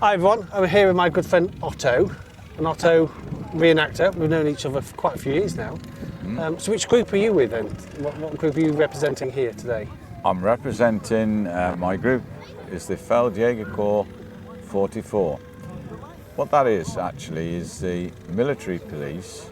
Hi everyone, I'm here with my good friend Otto, an Otto reenactor. We've known each other for quite a few years now. So which group are you with then? What group are you representing here today? I'm representing, my group is the Feldjägerkorps 44. What that is actually is the military police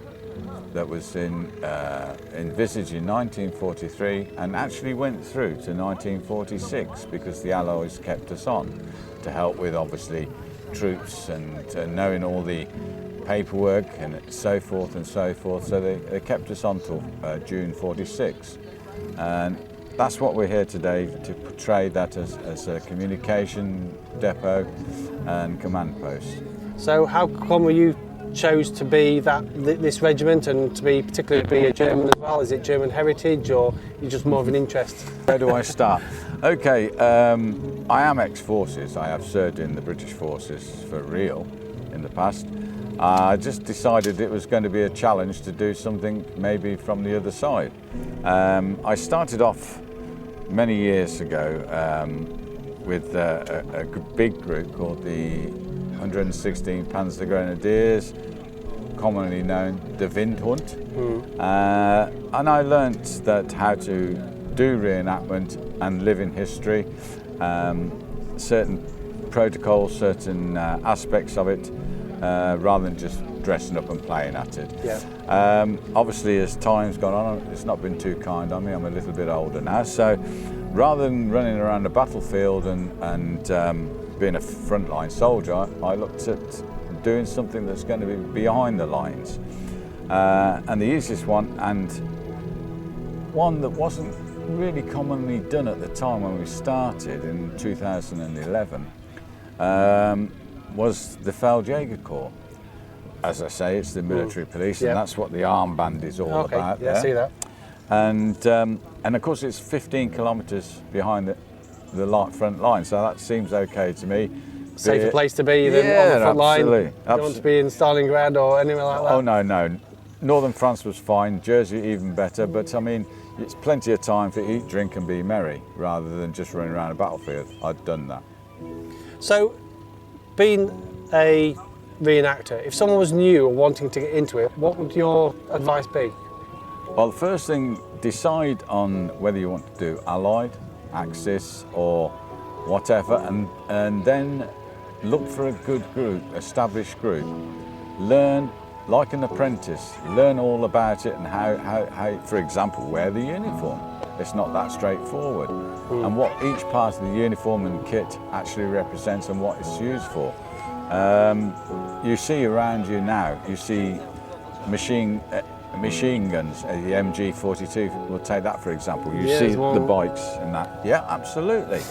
that was envisaged in 1943 and actually went through to 1946 because the Allies kept us on to help with obviously troops and knowing all the paperwork and so forth and so forth. So they kept us on till June 46. And that's what we're here today, to portray that as a communication depot and command post. So how come you chose to be this regiment and to be particularly be a German as well? Is it German heritage or you just more of an interest? Where do I start? Okay, I am ex-forces. I have served in the British forces for real in the past. I just decided it was going to be a challenge to do something maybe from the other side. I started off many years ago with a big group called the 116 Panzer Grenadiers, commonly known the Windhund. And I learnt that how to do reenactment and live in history, certain protocols, certain aspects of it, rather than just dressing up and playing at it. Yeah. Obviously, as time's gone on, it's not been too kind on me. I'm a little bit older now, so rather than running around the battlefield and being a frontline soldier, I looked at doing something that's going to be behind the lines. And the easiest one, and one that wasn't really commonly done at the time when we started in 2011, was the Feldjägerkorps. As I say, it's the military police, and that's what the armband is all about. Yeah, I see that. And of course, it's 15 kilometres behind the front line, so that seems okay to me. Safer place to be than on the front line. You don't want to be in Stalingrad or anywhere like that? Oh no, Northern France was fine, Jersey even better, but I mean, it's plenty of time to eat, drink and be merry, rather than just running around a battlefield. I'd done that. So, being a reenactor, if someone was new or wanting to get into it, what would your advice be? Well, the first thing, decide on whether you want to do Allied, Axis or whatever, and then look for a good group, established group. Learn, like an apprentice, learn all about it and how, for example, wear the uniform. It's not that straightforward. And what each part of the uniform and kit actually represents and what it's used for. You see around you now, you see machine guns, the MG42, we'll take that for example. You see the bikes and that. Yeah, absolutely.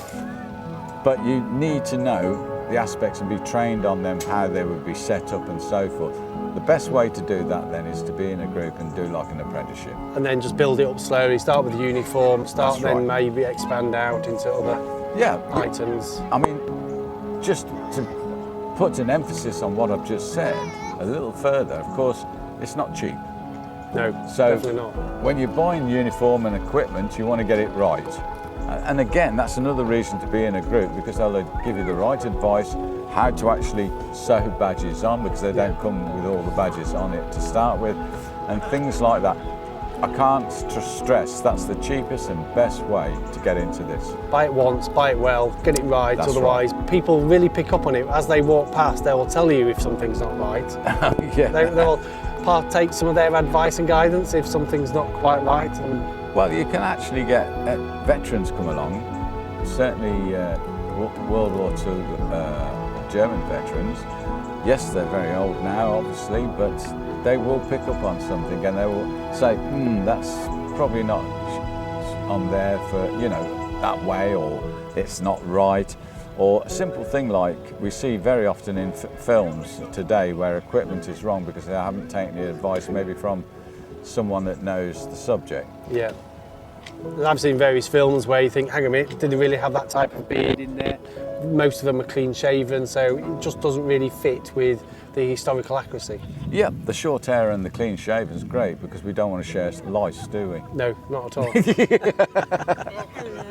But you need to know the aspects and be trained on them, how they would be set up and so forth. The best way to do that then is to be in a group and do like an apprenticeship. And then just build it up slowly, start with the uniform, then maybe expand out into other items. I mean, just to put an emphasis on what I've just said a little further, of course, it's not cheap. No, definitely not. When you're buying uniform and equipment, you want to get it right. And again, that's another reason to be in a group, because they'll give you the right advice how to actually sew badges on, because they don't come with all the badges on it to start with, and things like that. I can't stress that's the cheapest and best way to get into this. Buy it once, buy it well, get it right, otherwise people really pick up on it. As they walk past, they will tell you if something's not right. They'll partake some of their advice and guidance if something's not quite right. Well, you can actually get veterans come along, certainly World War II German veterans. Yes, they're very old now, obviously, but they will pick up on something and they will say, that's probably not on there for, that way, or it's not right. Or a simple thing like we see very often in films today where equipment is wrong because they haven't taken the advice maybe from someone that knows the subject. Yeah. I've seen various films where you think, hang on a minute, did they really have that type of beard in there? Most of them are clean shaven, so it just doesn't really fit with the historical accuracy. Yeah, the short hair and the clean shaven is great because we don't want to share lice, do we? No, not at all.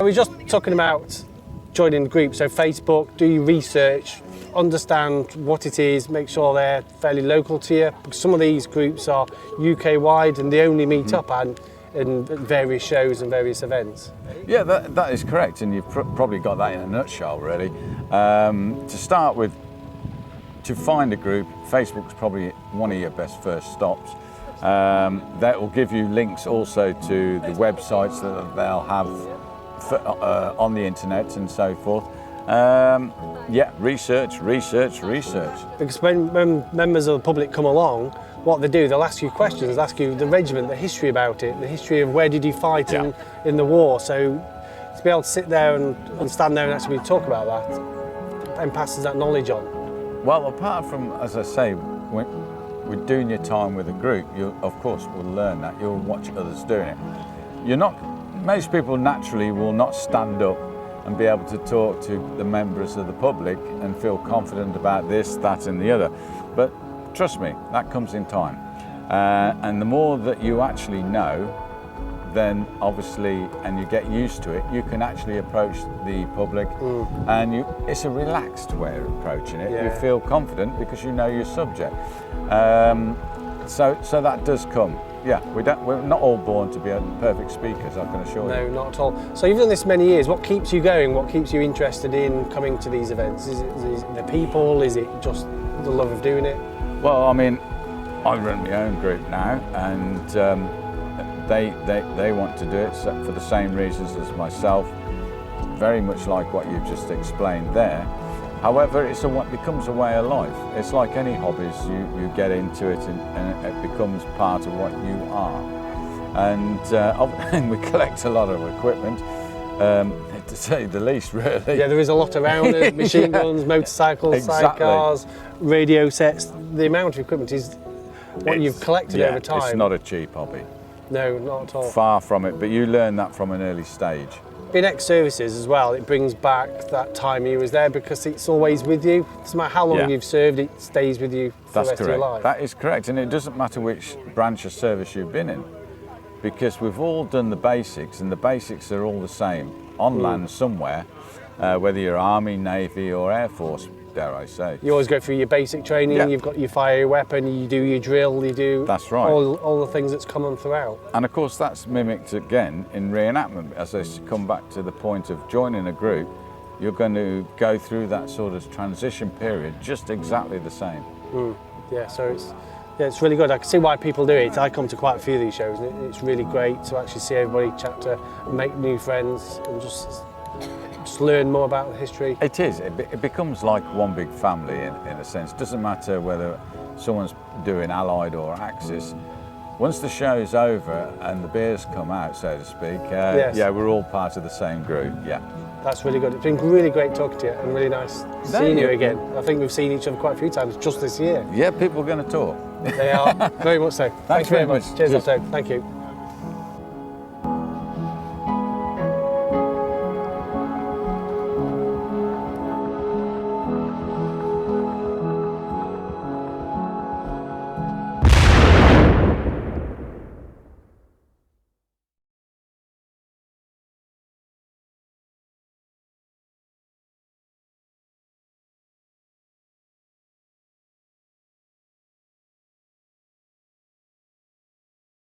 We're just talking about joining the group. So Facebook, do your research, understand what it is, make sure they're fairly local to you. Because some of these groups are UK wide and they only meet up and in various shows and various events. Yeah, that is correct, and you've probably got that in a nutshell, really. To start with, to find a group, Facebook's probably one of your best first stops. That will give you links also to the websites that they'll have on the internet and so forth. Yeah, research. Because when members of the public come along, what they do, they'll ask you questions, ask you the regiment, the history about it, the history of where did you fight in the war. So to be able to sit there and stand there and actually talk about that and passes that knowledge on. Well, apart from, as I say, when we're doing your time with a group, you of course will learn that. You'll watch others doing it. Most people naturally will not stand up and be able to talk to the members of the public and feel confident about this, that and the other. But trust me, that comes in time. And the more that you actually know, then obviously, and you get used to it, you can actually approach the public and it's a relaxed way of approaching it. Yeah. You feel confident because you know your subject. So that does come. Yeah, we're not all born to be perfect speakers, I can assure you. No, not at all. So you've done this many years. What keeps you going? What keeps you interested in coming to these events? Is it the people? Is it just the love of doing it? Well, I mean, I run my own group now, and they want to do it for the same reasons as myself, very much like what you've just explained there. However, it becomes a way of life. It's like any hobbies, you get into it and it becomes part of what you are. And we collect a lot of equipment, to say the least, really. Yeah, there is a lot around it, machine guns, motorcycles, sidecars, radio sets. The amount of equipment is what you've collected over time. It's not a cheap hobby. No, not at all. Far from it, but you learn that from an early stage. Being ex-services as well, it brings back that time you was there because it's always with you. It doesn't matter how long you've served, it stays with you for the rest of your life. That is correct, and it doesn't matter which branch of service you've been in, because we've all done the basics, and the basics are all the same, on land somewhere, whether you're Army, Navy or Air Force, dare I say. You always go through your basic training, you've got your fire weapon, you do your drill, you do that's right. all the things that's common throughout. And of course that's mimicked again in reenactment. As I come back to the point of joining a group, you're going to go through that sort of transition period just exactly the same. Yeah, so it's really good. I can see why people do it. I come to quite a few of these shows and it's really great to actually see everybody chat to make new friends and just learn more about the history. It is. It becomes like one big family in a sense. It doesn't matter whether someone's doing Allied or Axis. Once the show's over and the beers come out, so to speak, yeah, we're all part of the same group, yeah. That's really good. It's been really great talking to you and really nice seeing you again. I think we've seen each other quite a few times just this year. Yeah, people are going to talk. They are, very much so. Thanks very much. Cheers, Otto. Thank you.